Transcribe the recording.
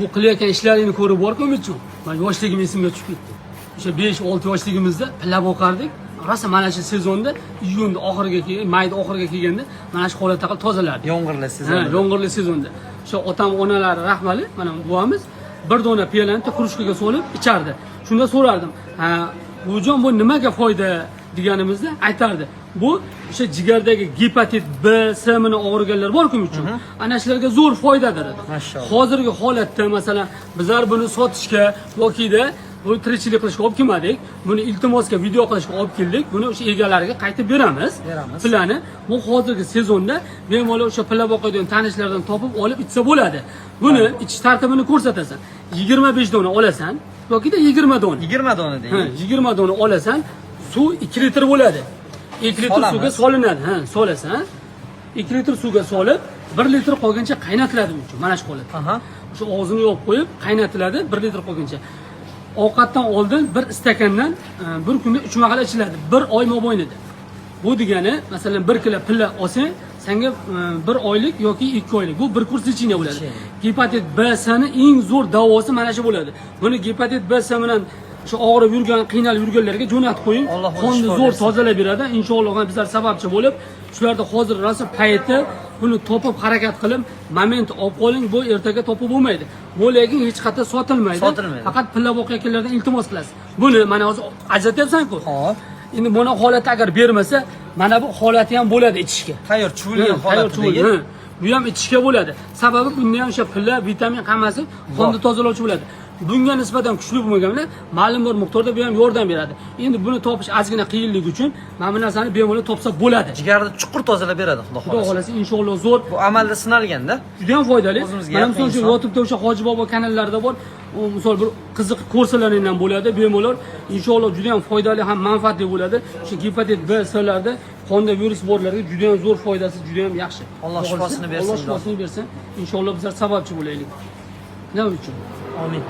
Bu qilayotgan ishlaringni ko'rib borku Umidjon. Men yoshligim esimga tushib ketdi. O'sha 5-6 yoshligimizda pilla boqardik. Rosa mana shu sezonda iyun oxiriga kelgan, mayda oxiriga kelganda mana shu holatda qilib tozalardi. Yomg'irli sezonda. Ha, yomg'irli sezonda. O'sha otam, onalari rahmali, mana buvamiz bir dona piyalani krujkaga solib ichardi. Shunda so'rardim, "Ha, bujon bu nimaga foyda?" deganimizda aytardi. Bu o'sha jigardagi gepatit B, S mini og'riganlar bor-ku uchun. Ana shularga zo'r foydadir dedi. Mashallah. Hozirgi holatda masalan bizlar buni sotishga yokida bu tirikchilik qilishga olib kelmadik. Buni iltimosga video qilishga olib keldik. Buni o'sha egalariga qaytib beramiz. Pillani bu hozirgi sezonda bemalol o'sha pilla boqadigan tanishlardan topib olib ichsa bo'ladi. Buni ichish tartibini ko'rsatasan. 25 dona olasan yokida 20 dona. 20 dona deydi. 20 dona olasan, suv 2 litr bo'ladi. 2 litr suvga solinadi. Solasan. 2 litr suvga solib, 1 litr qolguncha qaynatiladi uchun. Mana shu holat. O'sha og'zini yopib qo'yib, qaynatiladi 1 litr qolguncha. Ovqatdan oldin bir stakandan bir kunda 3 mahal ichiladi. 1 oy mobaynida. Bu degani, masalan 1 kilo pilla olsang, senga 1 oylik yoki 2 oylik. Bu bir kurs ichingda bo'ladi. Gepatit B sani eng zo'r davosi mana shu bo'ladi. Buni gepatit B S bilan shu og'rib yurgan, qiynalib yurganlarga jo'natib qo'ying. Qonni zo'r tozalab beradi. Inshaalloh bizlar sababchi bo'lib, shularda hozir rosa payti buni topib harakat qilib, moment olib qoling, bu ertaga topib bo'lmaydi. Bu lekin hech qayerda sotilmaydi. Faqat pilla boqayotganlardan iltimos qilasiz. Buni mana hozir ajratyapsan-ku. Xo'p. Endi buni holati agar bermasa, mana bu holati ham bo'ladi ichishga. Tayyor chuvilgan holatdagi. Bu ham ichishga bo'ladi. Sababi bunda ham o'sha pilla, vitamin hammasi qonni tozalovchi bo'ladi. Bunga nisbatan kuchli bo'lmaganlar ma'lum bir miqdorda bu ham yordam beradi. Endi buni topish ozgina qiyinligi uchun mana bu narsani bemalol topsa bo'ladi. Jigarni chuqur tozalab beradi, xudo Xudo xolasa, inshaalloh zo'r. Bu amalda sinalganda. Juda ham foydali. Mana misol uchun YouTube'da o'sha Hoji bobo kanallarida bor. U misol bir qiziq ko'rsalaringdan bo'ladi, bemalol. Inshaalloh juda ham foydali ham manfaatli bo'ladi. O'sha gepatit B S'larda qonda virus borlarga juda ham zo'r foydasi, juda ham yaxshi. Alloh shifosini bersin. Alloh shifosini bersin. Inshaalloh bizlar sababchi bo'laylik. Nima uchun? Amin.